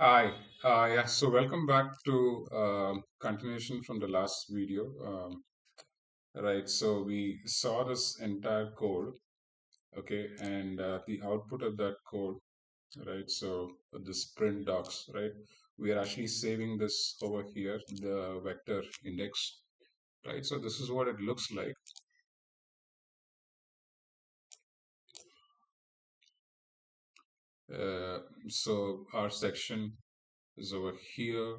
Hi, yeah, so welcome back to continuation from the last video. Right, so we saw this entire code, okay, and the output of that code, right, so this print docs, right, we are actually saving this over here, the vector index, right, so this is what it looks like. Uh, so our section is over here,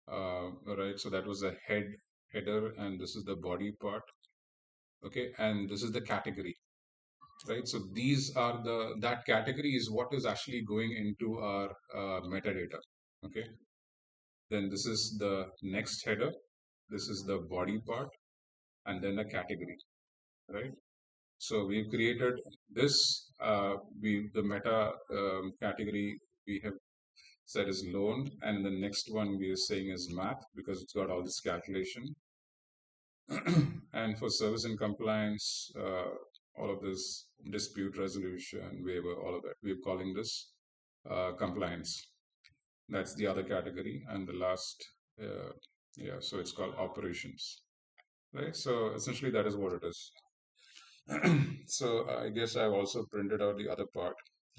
right, so that was the header, and this is the body part, okay, and this is the category, right? So these are that category is what is actually going into our metadata, okay? Then this is the next header, this is the body part, and then a category, right? So we've created this, the meta category we have said is loan, and the next one we are saying is math because it's got all this calculation. And for service and compliance, all of this dispute resolution, waiver, all of that, we're calling this compliance. That's the other category. And the last, uh, yeah, so it's called operations, right? So essentially, that is what it is. So I guess I've also printed out the other part,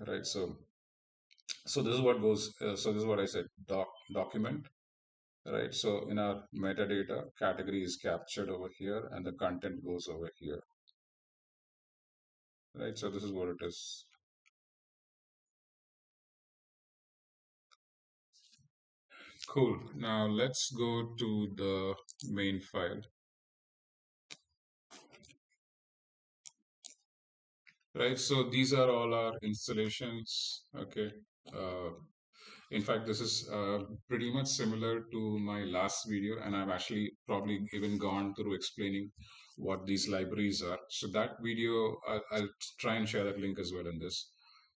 right? So this is what goes. So this is what I said. Document, right? So in our metadata, category is captured over here, and the content goes over here, right? So this is what it is. Cool. Now let's go to the main file, right? So these are all our installations. Okay. Uh, in fact, this is pretty much similar to my last video, and I've actually probably even gone through explaining what these libraries are. So that video, I'll try and share that link as well in this.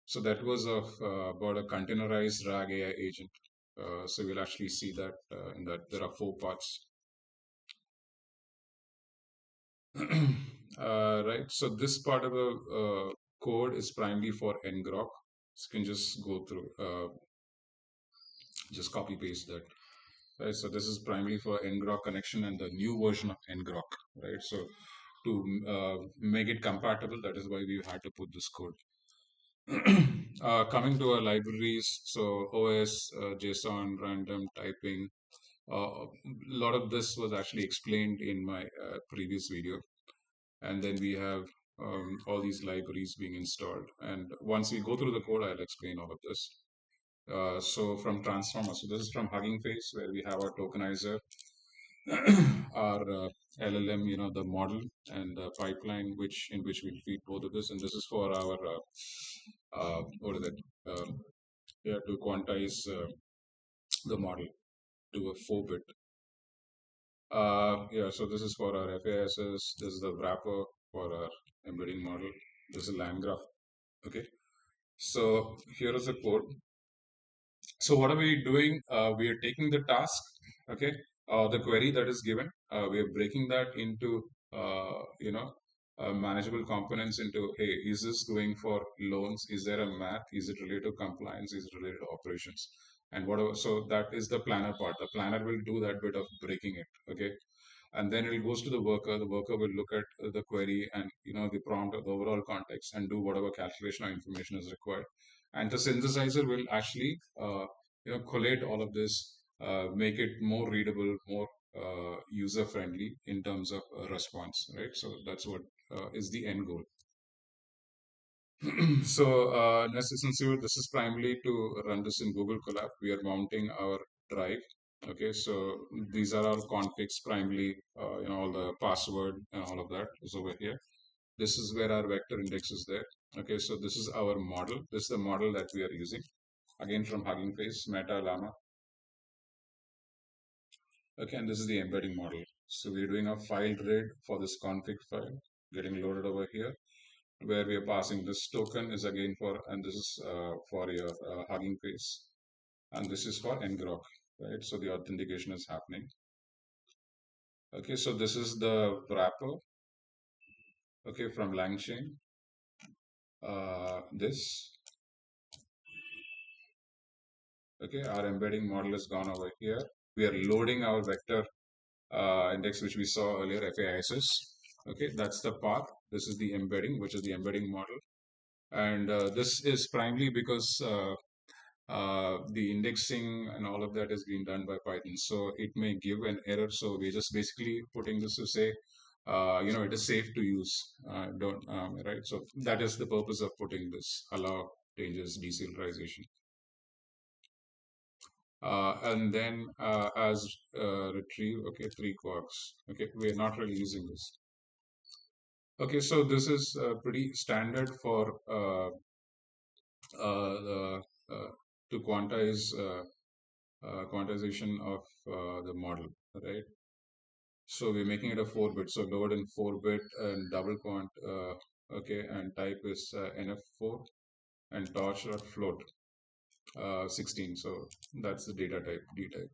So that was of about a containerized RAG AI agent. So we'll actually see that in that there are four parts. Right. So this part of the code is primarily for ngrok. So you can just go through, just copy paste that. Right. So this is primarily for ngrok connection and the new version of ngrok. Right. So to make it compatible, that is why we had to put this code. Coming to our libraries, so OS, JSON, random typing. A lot of this was actually explained in my previous video. And then we have all these libraries being installed. And once we go through the code, I'll explain all of this. So from Transformer, so this is from Hugging Face, where we have our tokenizer, our LLM, the model and the pipeline, which in which we'll feed both of this. And this is for our what is it? Yeah, to quantize the model to a 4-bit. Yeah, so this is for our FAISS. This is the wrapper for our embedding model. This is a land graph. Okay, so here is the code. So what are we doing? We are taking the task, okay, the query that is given. We are breaking that into, manageable components into, hey, is this going for loans? Is there a math? Is it related to compliance? Is it related to operations? And whatever. So that is the planner part. The planner will do that bit of breaking it, okay? And then it goes to the worker. The worker will look at the query and the prompt of the overall context and do whatever calculation or information is required. And the synthesizer will actually collate all of this, make it more readable, more user friendly in terms of response, right? So that's what is the end goal. So essentially, this is primarily to run this in Google Colab. We are mounting our drive. Okay, so these are our configs primarily, all the password and all of that is over here. This is where our vector index is there. Okay, so this is our model. This is the model that we are using. Again, from Hugging Face, Meta Llama. Okay, and this is the embedding model. So we're doing a file read for this config file, getting loaded over here, where we are passing this token is again for, and this is for your Hugging Face, and this is for ngrok, right? So the authentication is happening. Okay, so this is the wrapper, okay, from LangChain. This, Okay, our embedding model has gone over here. We are loading our vector index, which we saw earlier, FAISS. Okay, that's the path. This is the embedding, which is the embedding model. And this is primarily because the indexing and all of that is being done by Python. So it may give an error. So we're just basically putting this to say, it is safe to use. Don't right. So that is the purpose of putting this allow changes decelerization. And then as retrieve, okay, 3 quarks. Okay, we're not really using this. Okay, so this is pretty standard for the to quantization of the model, right? So we're making it a 4-bit. So load in 4-bit and double quant. Okay, and type is NF4 and torch or float 16. So that's the data type, D type.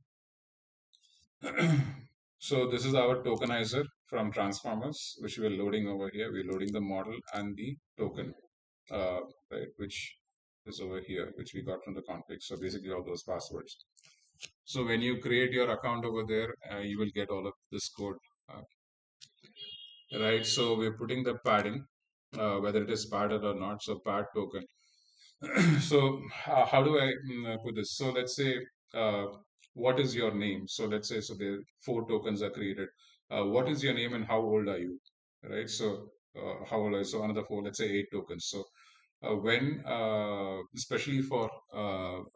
So this is our tokenizer from transformers, which we're loading over here. We're loading the model and the token, right, which is over here, which we got from the config. So basically all those passwords. So when you create your account over there, you will get all of this code, right? So we're putting the padding, whether it is padded or not. So pad token. So how do I put this? So let's say, uh, what is your name? So let's say, so the 4 tokens are created. What is your name and how old are you? Right. So how old are you? So another 4, let's say 8 tokens. So when, especially for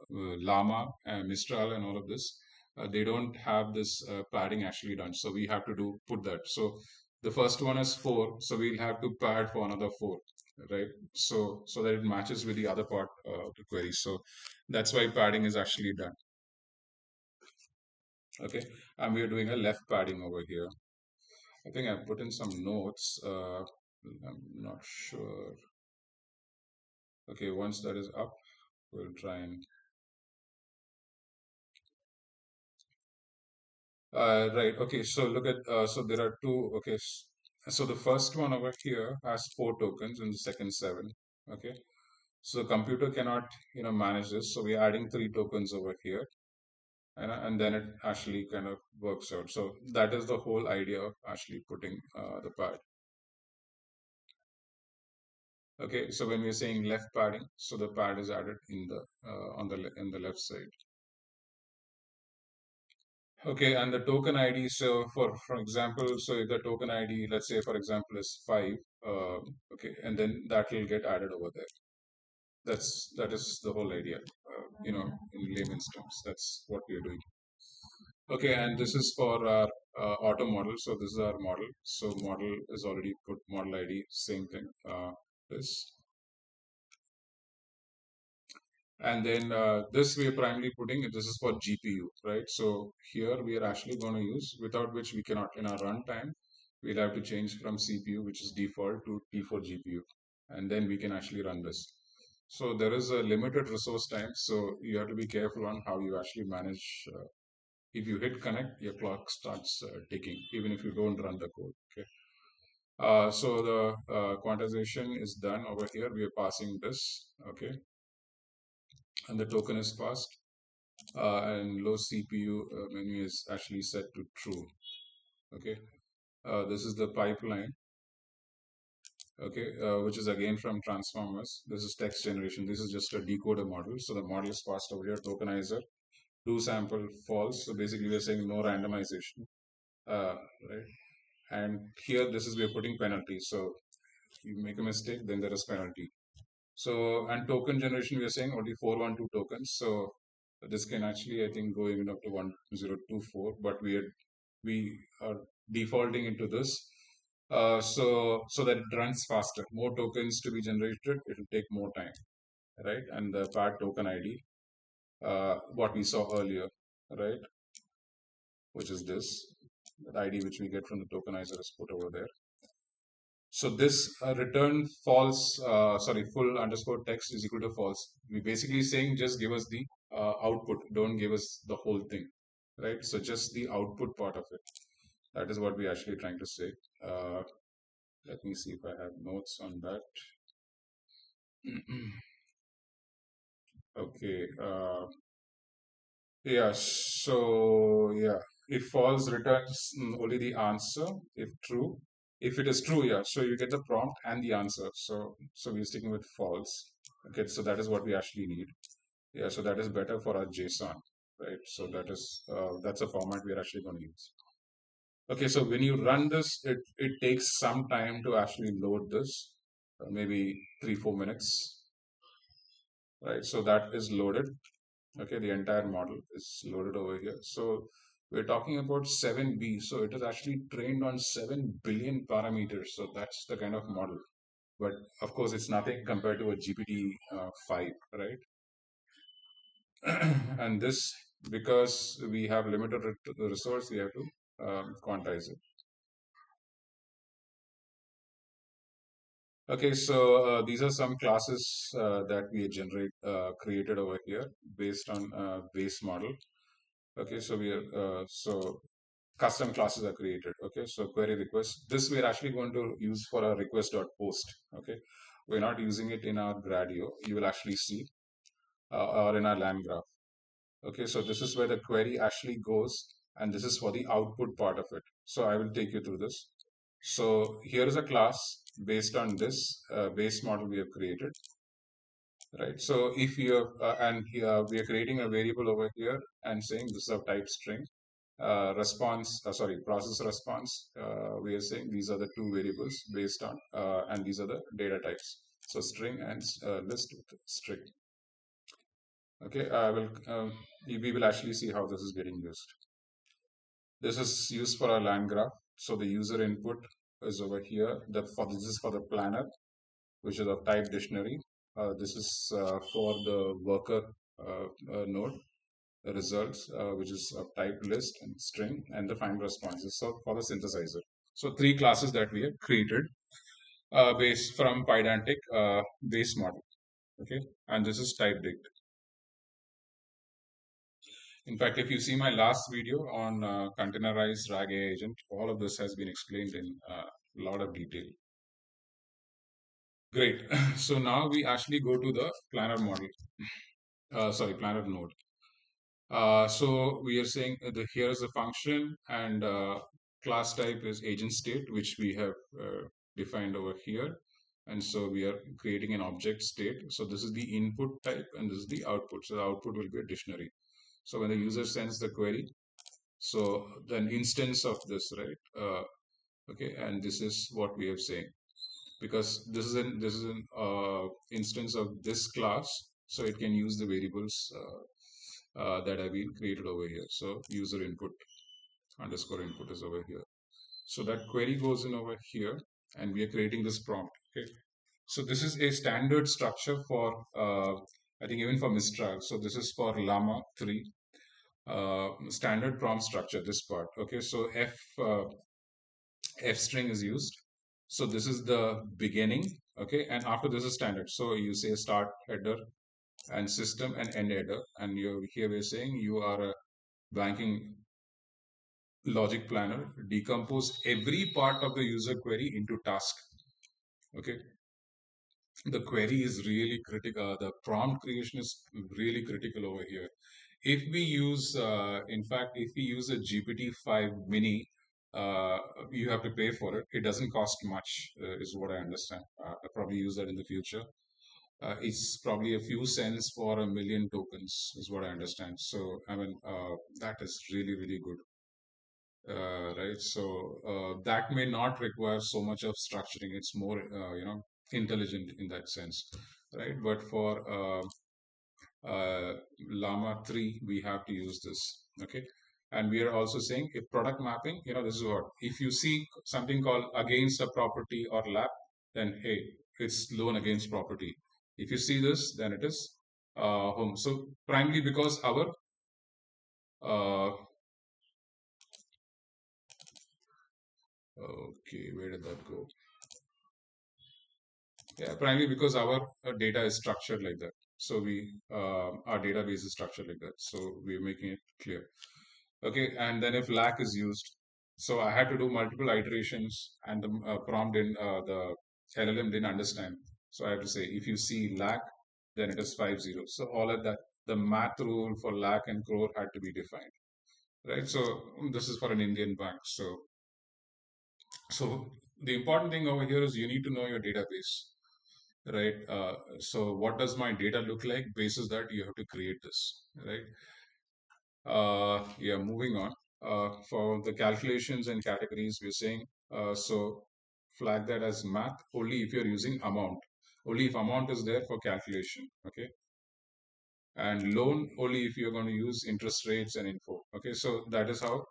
Llama and Mistral and all of this, they don't have this padding actually done. So we have to put that. So the first one is 4, so we'll have to pad for another 4, right? So that it matches with the other part of the query. So that's why padding is actually done. Okay, and we are doing a left padding over here. I think I put in some notes. I'm not sure. Okay, once that is up, we'll try and right. Okay. So look at, so there are two. Okay. So the first one over here has 4 tokens and the second 7. Okay. So the computer cannot, manage this. So we're adding 3 tokens over here, and then it actually kind of works out. So that is the whole idea of actually putting the pad. Okay. So when we're saying left padding, so the pad is added in the in the left side. Okay, and the token ID. So for example, so if the token ID, let's say for example, is 5. Okay, and then that will get added over there. That is the whole idea. In layman's terms, that's what we are doing. Okay, and this is for our auto model. So this is our model. So model is already put model ID. Same thing. This. And then this we are primarily putting, this is for GPU, right? So here we are actually going to use, without which we cannot, in our runtime, we'll have to change from CPU, which is default, to T4 GPU. And then we can actually run this. So there is a limited resource time. So you have to be careful on how you actually manage. If you hit connect, your clock starts ticking, even if you don't run the code. Okay. So the quantization is done over here. We are passing this. Okay. And the token is passed. And low CPU menu is actually set to true. Okay, this is the pipeline. Okay, which is again from transformers. This is text generation. This is just a decoder model. So the model is passed over here. Tokenizer, do sample false. So basically, we're saying no randomization, right? And here, this is we're putting penalty. So you make a mistake, then there is penalty. So, and token generation, we are saying only 412 tokens. So this can actually, I think, go even up to 1024, but we are defaulting into this. So that it runs faster. More tokens to be generated, it will take more time, right? And the pad token ID, what we saw earlier, right? Which is this, that ID which we get from the tokenizer is put over there. So this return false, sorry, full underscore text is equal to false. We basically saying just give us the output, don't give us the whole thing, right? So just the output part of it. That is what we're actually trying to say. Let me see if I have notes on that. Okay. Yeah, so yeah, if false returns only the answer, if true. If it is true, yeah, so you get the prompt and the answer. So we're sticking with false. Okay, so that is what we actually need. Yeah, so that is better for our JSON, right? So that's a format we are actually going to use. Okay, so when you run this, it takes some time to actually load this, maybe 3-4 minutes, right? So that is loaded. Okay, the entire model is loaded over here. So we're talking about 7B. So it is actually trained on 7 billion parameters. So that's the kind of model. But of course, it's nothing compared to a GPT 5, right? And this, because we have limited resource, we have to quantize it. Okay, so these are some classes that we created over here based on base model. Okay, so we are so custom classes are created. Okay, so query request. This we are actually going to use for our request.post. Okay, we're not using it in our Gradio. You will actually see, or in our land graph. Okay, so this is where the query actually goes, and this is for the output part of it. So I will take you through this. So here is a class based on this base model we have created, right? So if you have, and here we are creating a variable over here and saying this is of type string. Process response. We are saying these are the two variables based on, and these are the data types. So string and list with string. Okay, we will actually see how this is getting used. This is used for our land graph. So the user input is over here. This is for the planner, which is of type dictionary. This is for the worker node results, which is of type list and string, and the final responses. So for the synthesizer. So three classes that we have created based from Pydantic base model. Okay, and this is type dict. In fact, if you see my last video on containerized RAG agent, all of this has been explained in a lot of detail. Great. So now we actually go to the planner model. Planner node. So we are saying here is a function, and class type is agent state, which we have defined over here. And so we are creating an object state. So this is the input type, and this is the output. So the output will be a dictionary. So when the user sends the query, so then instance of this, right? Okay, and this is what we are saying, because this is an instance of this class, so it can use the variables that have been created over here. So user input underscore input is over here. So that query goes in over here, and we are creating this prompt. Okay. So this is a standard structure for I think even for Mistral. So this is for Llama 3 standard prompt structure. This part. Okay. So F string is used. So this is the beginning. Okay, and after this is standard. So you say start header and system and end header, and you here we're saying you are a banking logic planner. Decompose every part of the user query into task. Okay, the query is really critical. The prompt creation is really critical over here. If we use, in fact, if we use a GPT-5 mini, you have to pay for it. It doesn't cost much, is what I understand. I'll probably use that in the future. It's probably a few cents for a million tokens, is what I understand. So, I mean, that is really, really good. Right. So that may not require so much of structuring. It's more, intelligent in that sense, right? But for Llama 3, we have to use this. Okay. And we are also saying if product mapping, this is what, if you see something called against a property or lab, then hey, it's loan against property. If you see this, then it is home. So primarily because our uh, okay, where did that go? Yeah, primarily because our data is structured like that. So our database is structured like that. So we're making it clear. Okay, and then if lack is used, so I had to do multiple iterations, and the the LLM didn't understand. So I have to say, if you see lack, then it is 5 0. So all of that the math rule for lakh and crore had to be defined, right? So this is for an Indian bank. So the important thing over here is you need to know your database, right? So what does my data look like? Basis that you have to create this, right? Yeah, moving on. For the calculations and categories, we're saying so flag that as math only if you're using amount. Only if amount is there for calculation, okay? And loan only if you're going to use interest rates and info. Okay, so that is how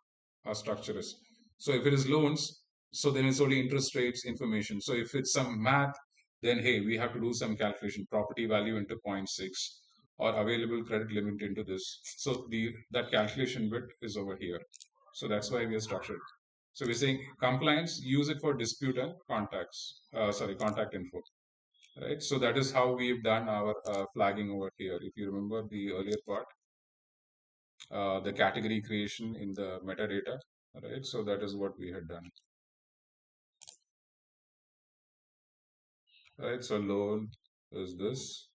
our structure is. So if it is loans, so then it's only interest rates information. So if it's some math, then hey, we have to do some calculation, property value into zero point 0.6 or available credit limit into this. So the that calculation bit is over here. So that's why we are structured. So we're saying compliance, use it for dispute and contacts. Contact info, right? So that is how we've done our flagging over here. If you remember the earlier part, the category creation in the metadata, right? So that is what we had done, right? So loan is this,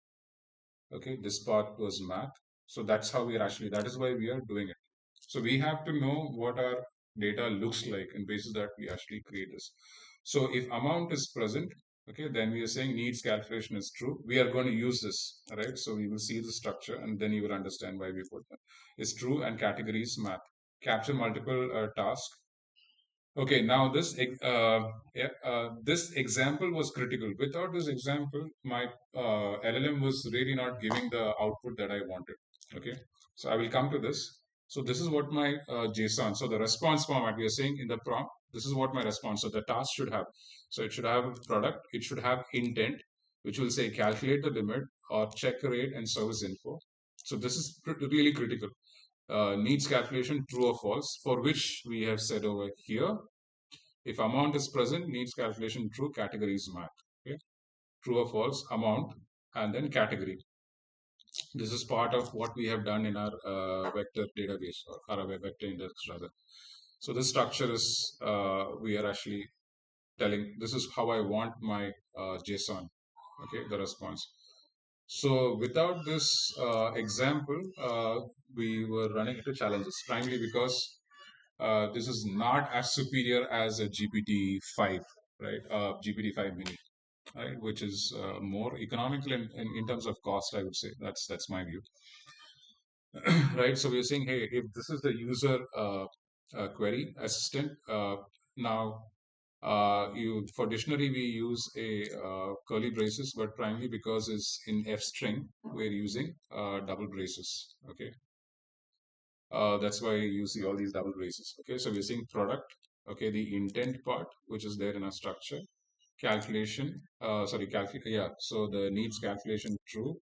okay? This part was math. So that's how we are actually, that is why we are doing it. So we have to know what our data looks like, and basis that we actually create this. So if amount is present, okay, then we are saying needs calculation is true. We are going to use this, right? So we will see the structure and then you will understand why we put that. It's true and categories math. Capture multiple tasks. Okay, now this example was critical. Without this example, my LLM was really not giving the output that I wanted. Okay, so I will come to this. So this is what my JSON. So the response format we are saying in the prompt. This is what my response. So the task should have. So it should have product. It should have intent, which will say calculate the limit or check rate and service info. So this is really critical. Needs calculation true or false, for which we have said over here, if amount is present, needs calculation true, category is math. Okay, true or false, amount, and then category. This is part of what we have done in our vector database, or our vector index rather. So this structure is, we are actually telling, this is how I want my JSON, okay, the response. So without this example, we were running into challenges, primarily because this is not as superior as a GPT-5, right? GPT-5 mini, right? Which is more economical in terms of cost, I would say. That's my view, right? So we're saying, hey, if this is the user query assistant, now you for dictionary we use a curly braces, but primarily because it's in F string, we're using double braces. Okay, that's why you see all these double braces. Okay, so we're seeing product. Okay, the intent part, which is there in our structure, calculation. Yeah. So the needs calculation true,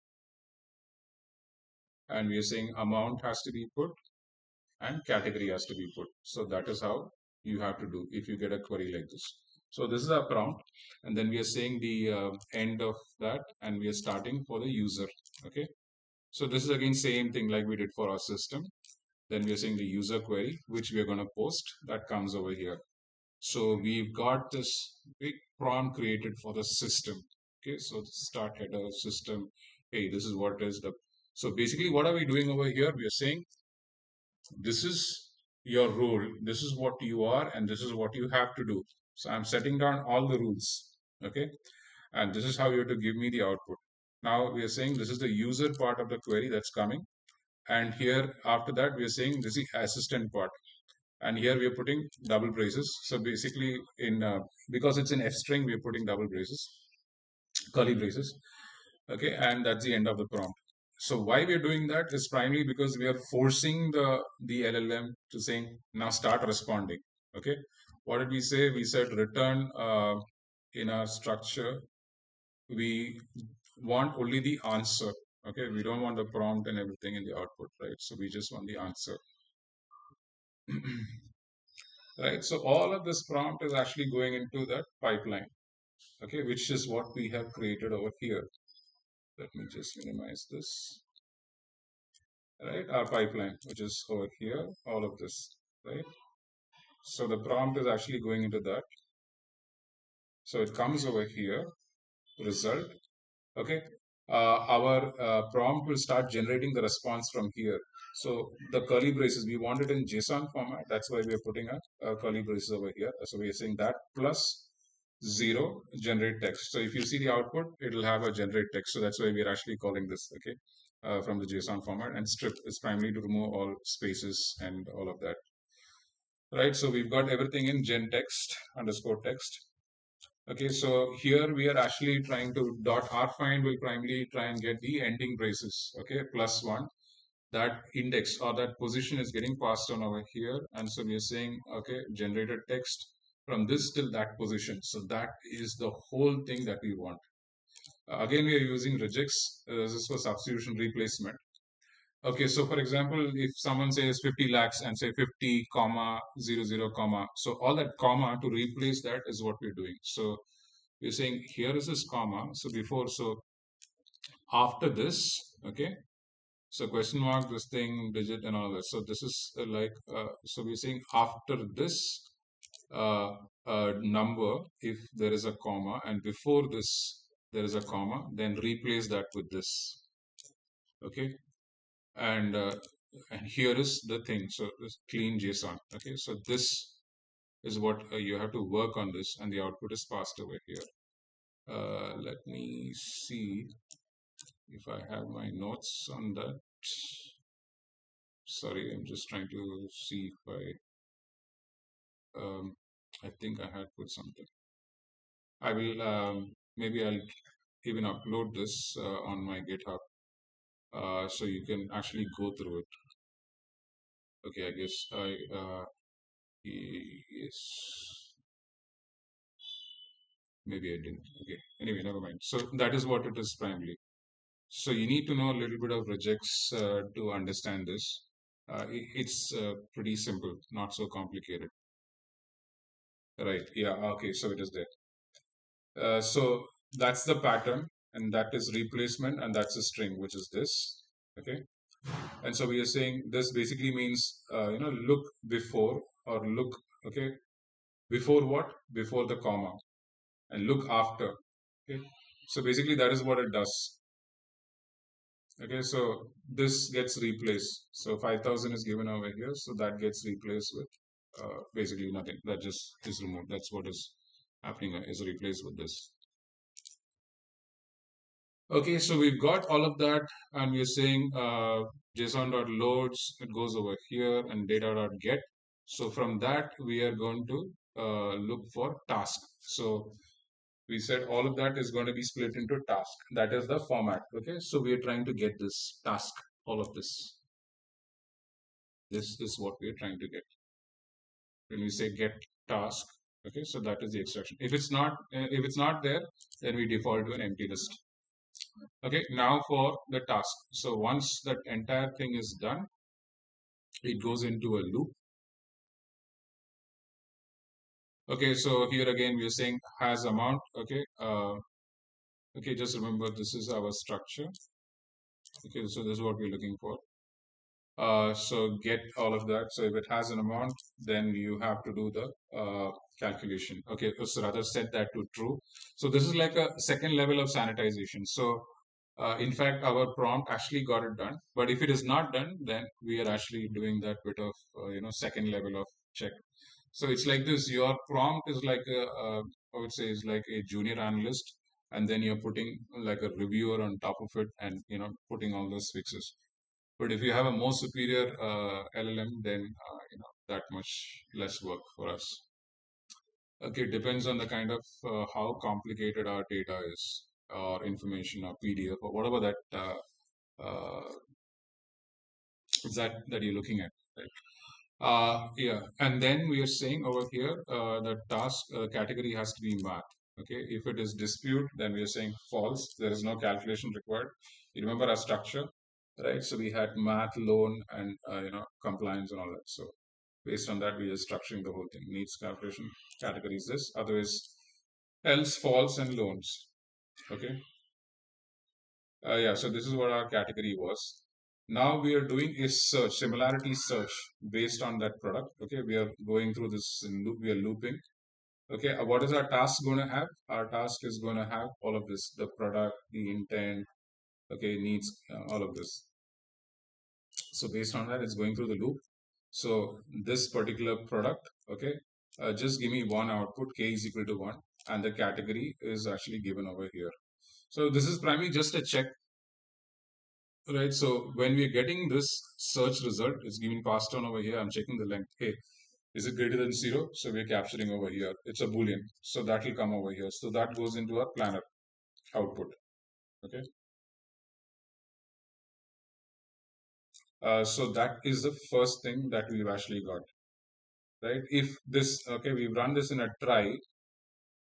and we're saying amount has to be put and category has to be put. So that is how you have to do if you get a query like this. So this is our prompt, and then we are saying the end of that, and we are starting for the user. Okay. So this is again same thing like we did for our system. Then we are saying the user query, which we are going to post, that comes over here. So we've got this big prompt created for the system. Okay, so start header system. Hey, this is what is the. So basically, what are we doing over here? We are saying this is your role, this is what you are, and this is what you have to do. So I'm setting down all the rules. Okay, and this is how you have to give me the output. Now we are saying this is the user part of the query that's coming, and here after that we are saying this is the assistant part, and here we are putting double braces. So basically in because it's in F string, we are putting double braces, curly braces. Okay, and that's the end of the prompt. So why we are doing that is primarily because we are forcing the LLM to saying now start responding. Okay, what did we say? We said return in our structure, we want only the answer. Okay, we don't want the prompt and everything in the output, right? So we just want the answer. Right, so all of this prompt is actually going into that pipeline, okay, which is what we have created over here. Let me just minimize this. Right, our pipeline, which is over here, all of this, right? So the prompt is actually going into that. So it comes over here, result, okay? our prompt will start generating the response from here. So the curly braces, we want it in JSON format. That's why we are putting a curly braces over here. So we are saying that plus 0 generate text. So if you see the output, it will have a generate text. So that's why we are actually calling this, okay, from the JSON format. And strip is primarily to remove all spaces and all of that. Right, so we've got everything in gen text underscore text. Okay, so here we are actually trying to dot rfind will primarily try and get the ending braces, okay, plus 1. That index or that position is getting passed on over here. And so we are saying, okay, generated text from this till that position. So that is the whole thing that we want. Again, we are using regex. This is for substitution replacement. Okay, so for example, if someone says 50 lakhs and say 50 comma 00 comma, so all that comma to replace that is what we're doing. So we're saying here is this comma. So before, so after this, okay, so question mark, this thing, digit, and all that. So this is so we're saying after this number, if there is a comma, and before this there is a comma, then replace that with this. Okay, and here is the thing. So this clean JSON. Okay, so this is what you have to work on this, and the output is passed over here. Let me see if I have my notes on that. Sorry, I'm just trying to see if I think I had put something. I will, maybe I'll even upload this on my GitHub so you can actually go through it. Okay, I guess yes, maybe I didn't. Okay, anyway, never mind. So that is what it is primarily. So you need to know a little bit of regex to understand this. It's pretty simple, not so complicated. Right, yeah, okay, so it is there. So that's the pattern, and that is replacement, and that's a string, which is this. Okay, and so we are saying this basically means look before or look, okay, before what? Before the comma, and look after. Okay, so basically that is what it does. Okay, so this gets replaced. So 5,000 is given over here, so that gets replaced with basically nothing. That just is removed. That's what is happening, is replaced with this. Okay, so we've got all of that, and we're saying JSON.loads, it goes over here, and data.get. So from that, we are going to look for task. So we said all of that is going to be split into task. That is the format. Okay, so we are trying to get this task, all of this. This is what we are trying to get. When we say get task, okay, so that is the extraction. If it's not there, then we default to an empty list. Okay, now for the task. So once that entire thing is done, it goes into a loop. Okay, so here again we are saying has amount. Okay, okay, just remember this is our structure. Okay, so this is what we're looking for. So get all of that. So if it has an amount, then you have to do the calculation. Okay, so rather set that to true. So this is like a second level of sanitization. So in fact, our prompt actually got it done. But if it is not done, then we are actually doing that bit of second level of check. So it's like this. Your prompt is like I would say is like a junior analyst, and then you're putting like a reviewer on top of it, and putting all those fixes. But if you have a more superior LLM, then that much less work for us. Okay, it depends on the kind of how complicated our data is, or information, or PDF, or whatever that that you're looking at. Right? Yeah, and then we are saying over here the task category has to be math. Okay, if it is dispute, then we are saying false. There is no calculation required. You remember our structure, right? So we had math, loan, and compliance and all that. So based on that, we are structuring the whole thing. Needs calculation category is this. Otherwise, else, false, and loans. Okay. Yeah. So this is what our category was. Now we are doing a search, similarity search based on that product. Okay, we are going through this loop, we are looping. Okay, what is our task going to have? Our task is going to have all of this, the product, the intent, okay, needs all of this. So based on that, it's going through the loop. So this particular product, okay, just give me one output, k is equal to 1, and the category is actually given over here. So this is primarily just a check, right? So when we're getting this search result, it's giving passed on over here. I'm checking the length. Hey, is it greater than 0? So we're capturing over here. It's a Boolean. So that will come over here. So that goes into our planner output. Okay. So that is the first thing that we've actually got, right? If this, okay, we've run this in a try,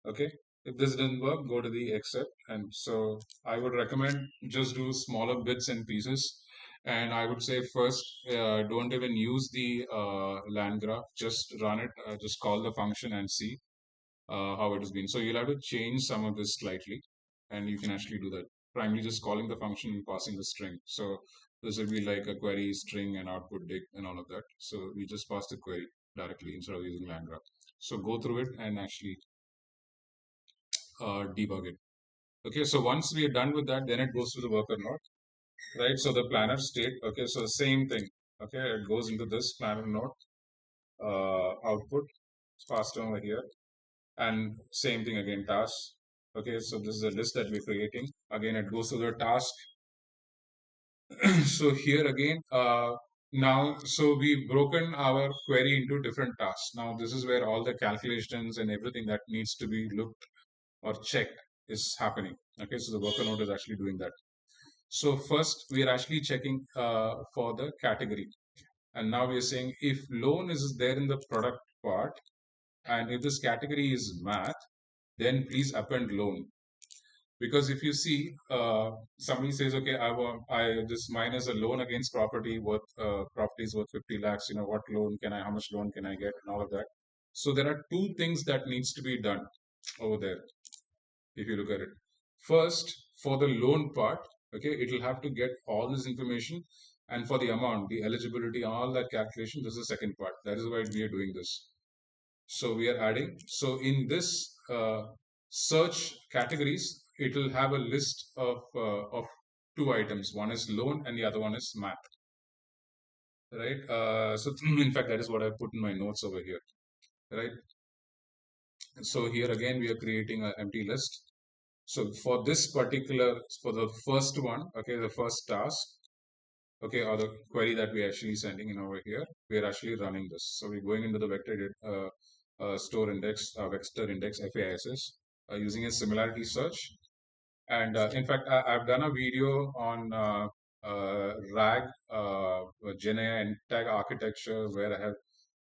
okay. If this didn't work, go to the except. And so I would recommend just do smaller bits and pieces. And I would say first, don't even use the land graph. Just run it. Just call the function and see how it has been. So you'll have to change some of this slightly, and you can actually do that. Primarily just calling the function and passing the string. So this will be like a query string and output dig and all of that. So we just pass the query directly instead of using land graph. So go through it and actually debug it. Okay, so once we are done with that, then it goes to the worker node, right? So the planner state, okay, so same thing, okay, it goes into this planner node output, it's passed over here, and same thing again, task. Okay, so this is a list that we're creating. Again, it goes to the task. So here again, now, so we've broken our query into different tasks. Now, this is where all the calculations and everything that needs to be looked or checked is happening. Okay, so the worker node is actually doing that. So first, we are actually checking for the category. And now we are saying if loan is there in the product part, and if this category is math, then please append loan. Because if you see, somebody says, okay, this mine is a loan against property worth property is worth 50 lakhs. You know, what loan can I, how much loan can I get, and all of that. So there are two things that needs to be done over there. If you look at it, first for the loan part, okay, it will have to get all this information, and for the amount, the eligibility, all that calculation. This is the second part. That is why we are doing this. So we are adding. So in this search categories, it will have a list of two items. One is loan and the other one is math. Right. So in fact, that is what I put in my notes over here. Right. So here again, we are creating an empty list. So for this particular, for the first one, okay, the first task, okay, or the query that we're actually sending in over here, we're actually running this. So we're going into the store index, vector index, FAISS, using a similarity search. And in fact, I've done a video on RAG, Gen AI and tag architecture, where I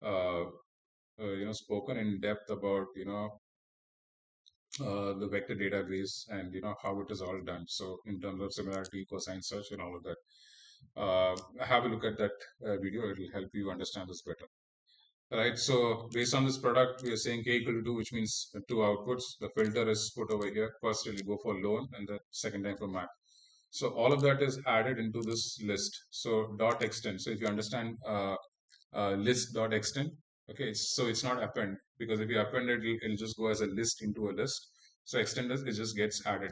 have spoken in depth about the vector database and how it is all done. So in terms of similarity, cosine search, and all of that. Have a look at that video. It will help you understand this better. Right. So based on this product, we are saying k equal to 2, which means two outputs. The filter is put over here. First, it will go for loan, and the second time for math. So all of that is added into this list. So dot extend. So if you understand list dot extend, okay, so it's not append, because if you append it, it'll just go as a list into a list. So extend it just gets added.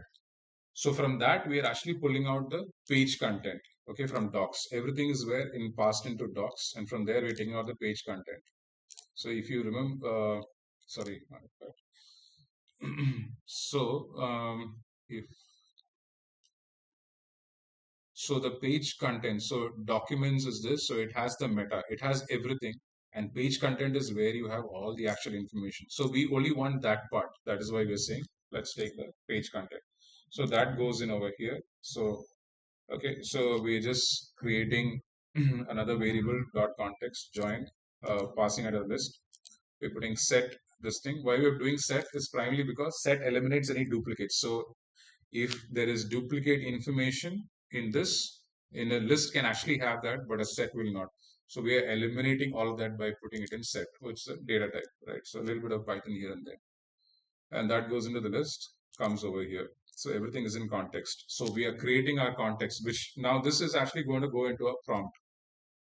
So from that, we are actually pulling out the page content, okay, from docs. Everything is where in passed into docs, and from there we're taking out the page content. So if you remember, sorry, so if so the page content, so documents is this, so it has the meta, it has everything, and page content is where you have all the actual information. So we only want that part. That is why we're saying let's take the page content. So that goes in over here. So okay, so we're just creating another variable dot context join, passing at a list. We're putting set this thing. Why we're doing set is primarily because set eliminates any duplicates. So if there is duplicate information in this, in a list can actually have that, but a set will not. So we are eliminating all of that by putting it in set, which is a data type, right? So a little bit of Python here and there. And that goes into the list, comes over here. So everything is in context. So we are creating our context, which now this is actually going to go into a prompt.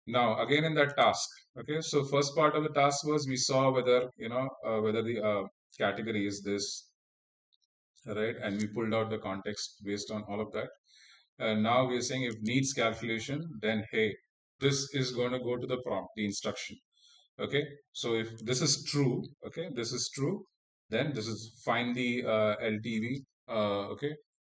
Now, again in that task, okay, so first part of the task was we saw whether, whether the category is this, right? And we pulled out the context based on all of that. And now we are saying if needs calculation, then hey, this is going to go to the prompt, the instruction. Okay, so if this is true, okay, this is true, then this is find the LTV, okay,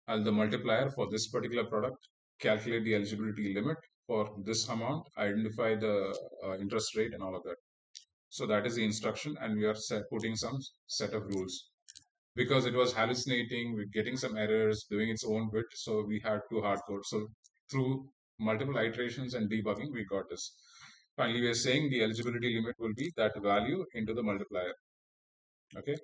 and the multiplier for this particular product, calculate the eligibility limit for this amount, identify the interest rate and all of that. So that is the instruction, and we are putting some set of rules because it was hallucinating, we're getting some errors, doing its own bit. So we had to hard code. So through multiple iterations and debugging, we got this. Finally, we are saying the eligibility limit will be that value into the multiplier. Okay.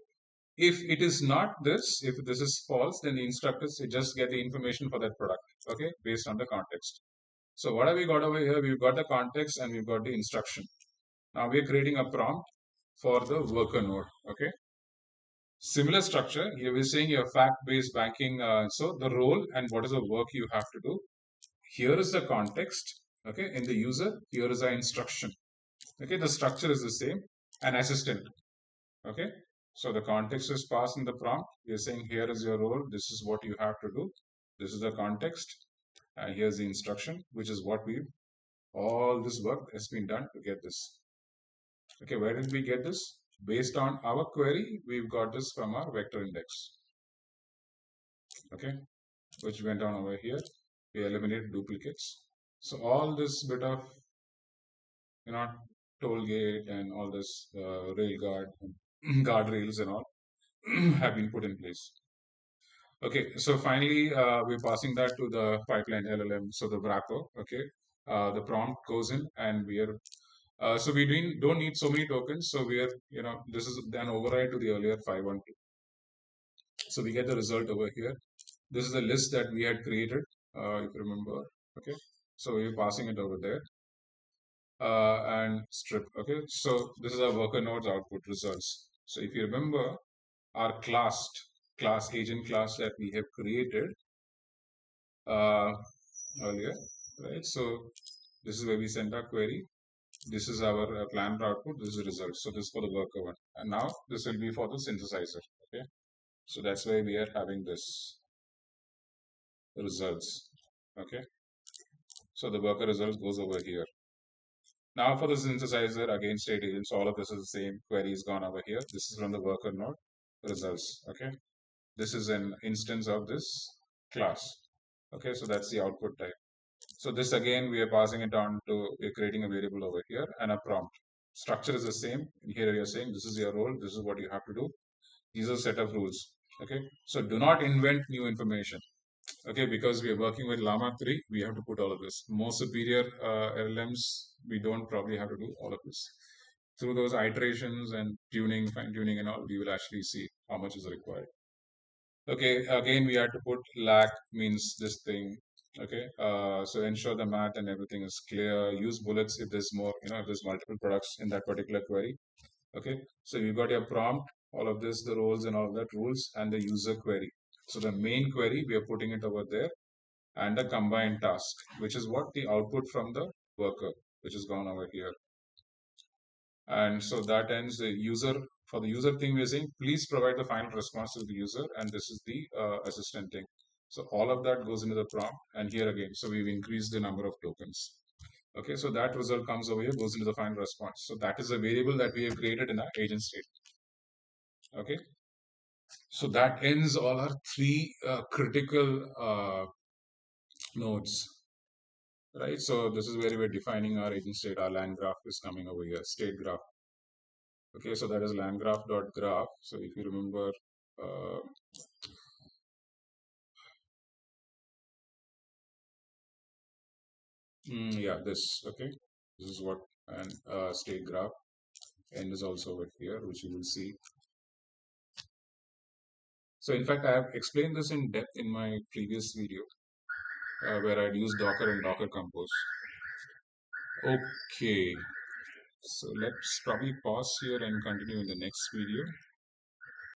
If it is not this, if this is false, then the instructors just get the information for that product. Okay, based on the context. So what have we got over here? We've got the context and we've got the instruction. Now we're creating a prompt for the worker node. Okay. Similar structure, here we're saying your fact-based banking. So the role and what is the work you have to do. Here is the context. Okay, in the user, here is our instruction. Okay, the structure is the same. An assistant. Okay, so the context is passed in the prompt. We're saying here is your role. This is what you have to do. This is the context. And here's the instruction, which is what we all this work has been done to get this. Okay, where did we get this? Based on our query, we've got this from our vector index. Okay, which went on over here. We eliminated duplicates. So all this bit of, toll gate and all this rail guard, guardrails and all have been put in place. Okay, so finally, we're passing that to the pipeline LLM, so the wrapper. Okay, the prompt goes in, and we are so we don't need so many tokens. So we are, this is an override to the earlier 512. So we get the result over here. This is the list that we had created, if you remember. Okay, so we're passing it over there and strip. Okay, so this is our worker nodes output results. So if you remember our class agent class that we have created earlier, right? So this is where we send our query. This is our planned output. This is the result. So this is for the worker one, and now this will be for the synthesizer. Okay, so that's why we are having this results. Okay, so the worker result goes over here. Now for the synthesizer, again state agents, all of this is the same. Query is gone over here. This is from the worker node results. Okay, this is an instance of this class. Okay, so that's the output type. So this again, we are passing it on to, we're creating a variable over here and a prompt. Structure is the same. Here you're saying this is your role. This is what you have to do. These are a set of rules. Okay, so do not invent new information. Okay, because we are working with Llama 3, we have to put all of this. More superior LLMs, we don't probably have to do all of this. Through those iterations and tuning, fine tuning and all, we will actually see how much is required. Okay, again, we had to put lag means this thing. Okay, so ensure the math and everything is clear. Use bullets if there's more, if there's multiple products in that particular query. Okay, so you've got your prompt, all of this, the roles and all of that, rules, and the user query. So the main query, we are putting it over there, and a combined task, which is what the output from the worker, which is gone over here. And so that ends the user. For the user thing, we're saying, please provide the final response to the user, and this is the assistant thing. So all of that goes into the prompt, and here again, so we've increased the number of tokens. Okay, so that result comes over here, goes into the final response. So that is a variable that we have created in our agent state. Okay, so that ends all our three critical nodes. Right, so this is where we're defining our agent state. Our land graph is coming over here, state graph. Okay, so that is landgraph.graph. So if you remember, yeah, this. Okay, this is what, and state graph, and is also over here, which you will see. So in fact, I have explained this in depth in my previous video, where I'd used Docker and Docker Compose. Okay, so let's probably pause here and continue in the next video.